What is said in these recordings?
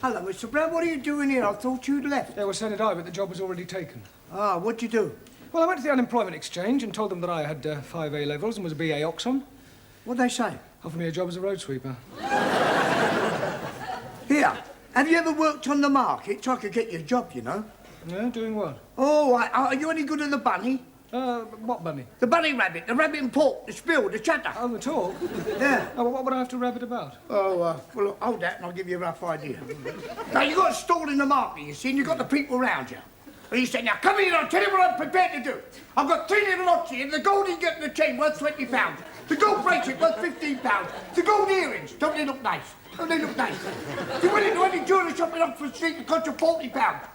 Hello, Mr. Brown. What are you doing here? I thought you'd left. Yeah, well, so did I, but the job was already taken. Ah, what'd you do? Well, I went to the unemployment exchange and told them that I had 5 A-levels and was a BA Oxon. What'd they say? Offered me a job as a road sweeper. Here, have you ever worked on the market? So I could get you a job, you know. Yeah, doing what? Oh, are you any good at the bunny? What bunny? The bunny rabbit, the rabbit and pork, the spill, the chatter. Oh, the talk? Yeah. Oh, well, what would I have to rabbit about? Oh, well, look, hold that and I'll give you a rough idea. Now, you've got a stall in the market, you see, and you've got the people around you. And you say, now, come here, I'll tell you what I'm prepared to do. I've got 3 little lots here, the gold ingot and the chain worth £20. The gold bracelet worth £15. The gold earrings, don't they look nice? Don't they look nice? If you went into any jewellery shop in Oxford Street, it cost you £40.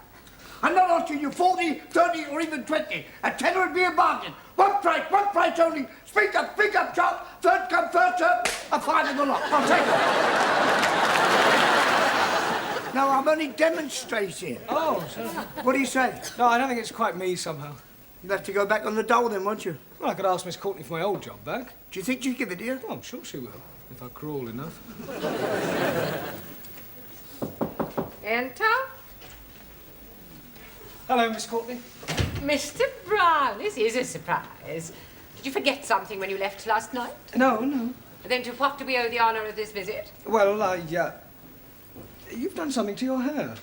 I'm not asking you 40, 30, or even 20. A tenner would be a bargain. One price only. Speak up, chap. Third come, first served. A five in the lot. I'll take it. No, I'm only demonstrating. Oh, so... What do you say? No, I don't think it's quite me, somehow. You'd have to go back on the dole then, won't you? Well, I could ask Miss Courtney for my old job back. Do you think she'd give it to you? Oh, I'm sure she will, if I crawl enough. Enter. Hello, Miss Courtney. Mr. Brown, this is a surprise. Did you forget something when you left last night? No. Then to what do we owe the honour of this visit? Well, you've done something to your hair.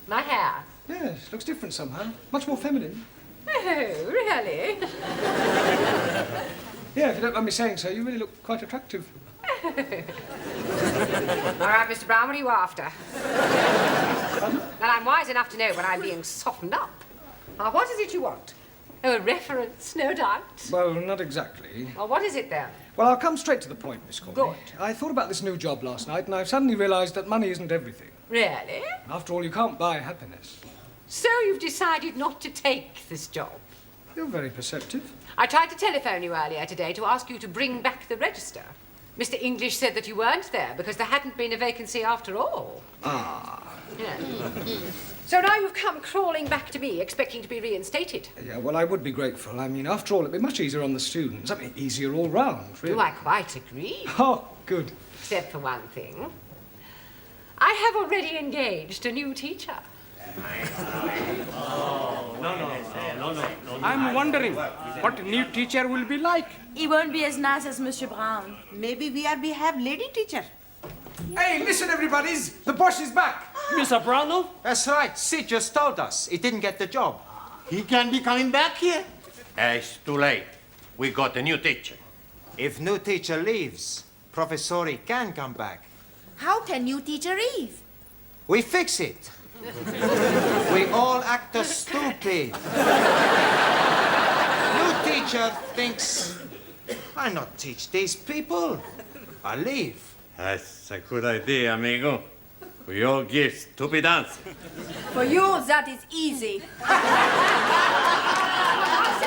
My hair. Yes, looks different somehow. Much more feminine. Oh, really? Yeah, if you don't mind me saying so, you really look quite attractive. All right, Mr. Brown, what are you after? Well, I'm wise enough to know when I'm being softened up. What is it you want? Oh, a reference, no doubt. Well, not exactly. Well, what is it, then? Well, I'll come straight to the point, Miss Courtney. Good. I thought about this new job last night, and I've suddenly realised that money isn't everything. Really? After all, you can't buy happiness. So you've decided not to take this job? You're very perceptive. I tried to telephone you earlier today to ask you to bring back the register. Mr. English said that you weren't there because there hadn't been a vacancy after all. Ah. Yeah. So now you've come crawling back to me, expecting to be reinstated. Yeah, well, I would be grateful. I mean, after all, it'd be much easier on the students. I mean, easier all round, really. Do I quite agree? Oh, good. Except for one thing. I have already engaged a new teacher. I'm wondering what new teacher will be like. He won't be as nice as Monsieur Brown. Maybe we have lady teacher. Hey, listen, everybody's. The boss is back. Mr. Brownell? That's right. Sid just told us he didn't get the job. He can be coming back here. It's too late. We got a new teacher. If new teacher leaves, Professori can come back. How can you teacher leave? We fix it. We all act as stupid. New teacher thinks, I not teach these people. I leave. That's a good idea, amigo. We all give stupid answers. For you, that is easy. Sit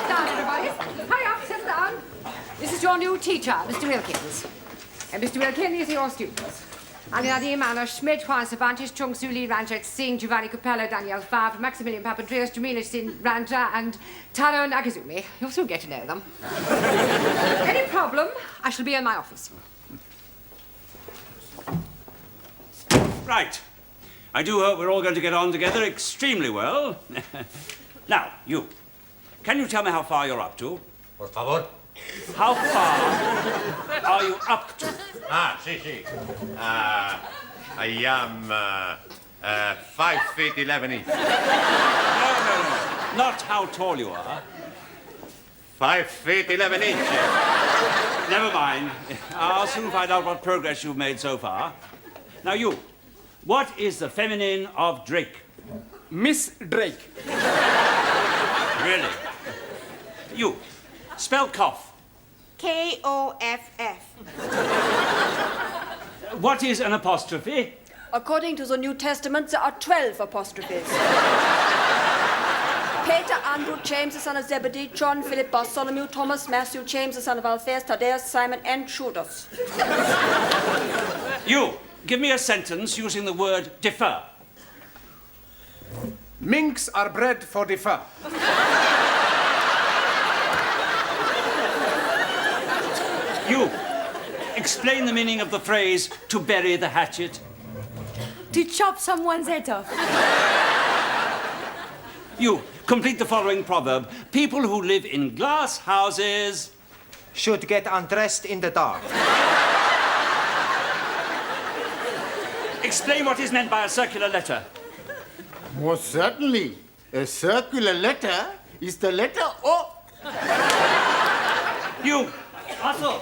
down, everybody. Hurry up, sit down. This is your new teacher, Mr. Wilkins. And Mr. Wilkins is your students. Alinadim, Anna Schmidt, Juan Cervantes, Chung Su Lee, Ranjak Singh, Giovanni Capello, Daniel Favre, Maximilian Papandreou, Jamila Sin Ranja, and Taro Nagazumi. You'll soon get to know them. Any problem, I shall be in my office. Right. I do hope we're all going to get on together extremely well. Now, you. Can you tell me how far you're up to? Por favor. How far are you up to? Sí. I am 5 feet 11 inches. No. Not how tall you are. 5 feet 11 inches. Never mind. I'll soon find out what progress you've made so far. Now, you. What is the feminine of Drake? Miss Drake. Really? You. Spell cough. Koff. What is an apostrophe? According to the New Testament, there are 12 apostrophes. Peter, Andrew, James, the son of Zebedee, John, Philip, Bartholomew, Thomas, Matthew, James, the son of Alphaeus, Thaddeus, Simon, and Judas. You. Give me a sentence using the word defer. Minks are bred for defer. You. Explain the meaning of the phrase, to bury the hatchet. To chop someone's head off. You, complete the following proverb. People who live in glass houses... Should get undressed in the dark. Explain what is meant by a circular letter. Most certainly. A circular letter is the letter O. You... Also,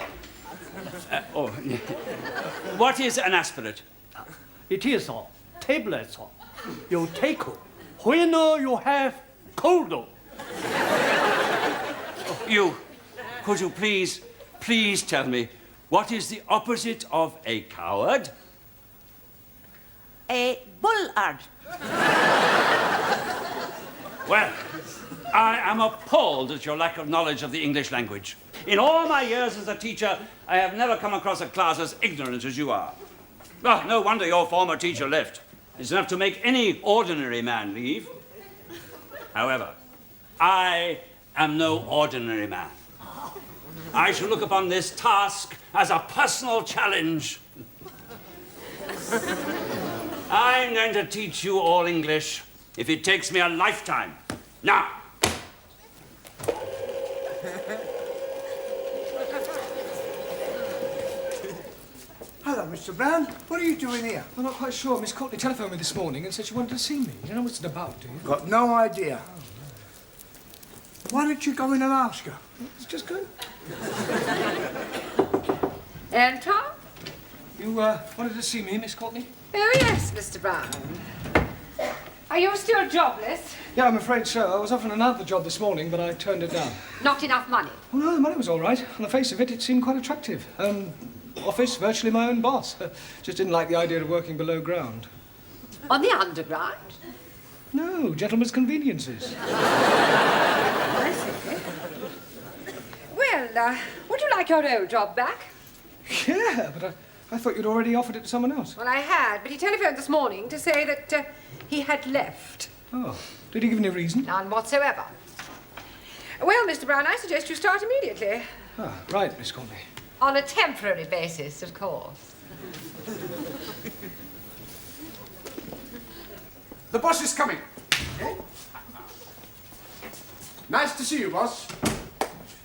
What is an aspirate? it is a tablet. You take when you have cold. You, could you please tell me, what is the opposite of a coward? A bullard. Well, I am appalled at your lack of knowledge of the English language. In all my years as a teacher, I have never come across a class as ignorant as you are. Well, no wonder your former teacher left. It's enough to make any ordinary man leave. However, I am no ordinary man. I shall look upon this task as a personal challenge. I'm going to teach you all English if it takes me a lifetime. Now. Hello, Mr. Brown. What are you doing here? I'm not quite sure. Miss Courtney telephoned me this morning and said she wanted to see me. You don't know what it's about, do you? Got no idea. Why don't you go in and ask her? It's just good. Anton? You wanted to see me, Miss Courtney? Oh, yes, Mr. Brown. Are you still jobless? Yeah, I'm afraid so. I was offered another job this morning, but I turned it down. Not enough money? Oh, no, the money was all right. On the face of it, it seemed quite attractive. Office, virtually my own boss. Just didn't like the idea of working below ground. On the underground? No, gentlemen's conveniences. I see. Well, would you like your old job back? Yeah, but I thought you'd already offered it to someone else. Well, I had, but he telephoned this morning to say that he had left. Oh, did he give any reason? None whatsoever. Well, Mr. Brown, I suggest you start immediately. Ah, right, Miss Courtney. On a temporary basis, of course. The boss is coming. Nice to see you, boss.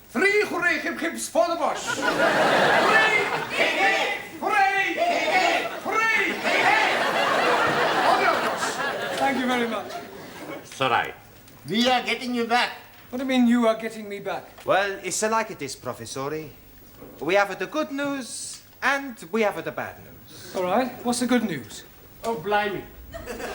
3 hooray hip-hips for the boss. Hooray! Hip-hip! Hooray! Hip-hip! Hooray! Hip-hip! All the other boss. Thank you very much. It's all right. We are getting you back. What do you mean you are getting me back? Well, it's like this, Professori. We have the good news and we have the bad news. All right, what's the good news? Oh, blimey.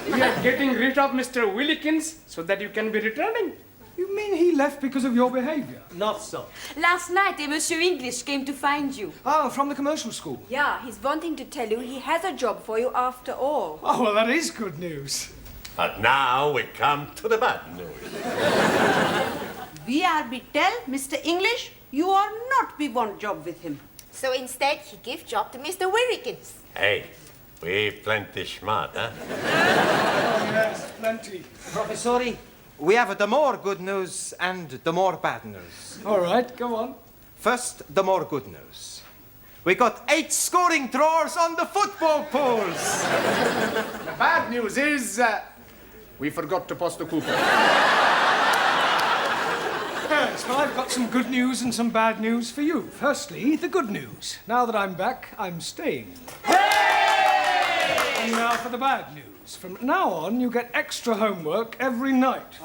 We are getting rid of Mr. Willikins so that you can be returning. You mean he left because of your behavior? Not so. Last night, a Monsieur English came to find you. Oh, from the commercial school. Yeah, he's wanting to tell you he has a job for you after all. Oh, well, that is good news. But now we come to the bad news. We are be tell Mr. English you are not be want job with him. So instead, he give job to Mr. Willikins. Hey, we plenty smart, huh? Oh, yes, plenty. Professori, we have the more good news and the more bad news. All right, go on. First, the more good news. We got 8 scoring drawers on the football pools. The bad news is we forgot to post the coupon. Yes, well, I've got some good news and some bad news for you. Firstly, the good news. Now that I'm back, I'm staying. Hooray! And now for the bad news. From now on, you get extra homework every night.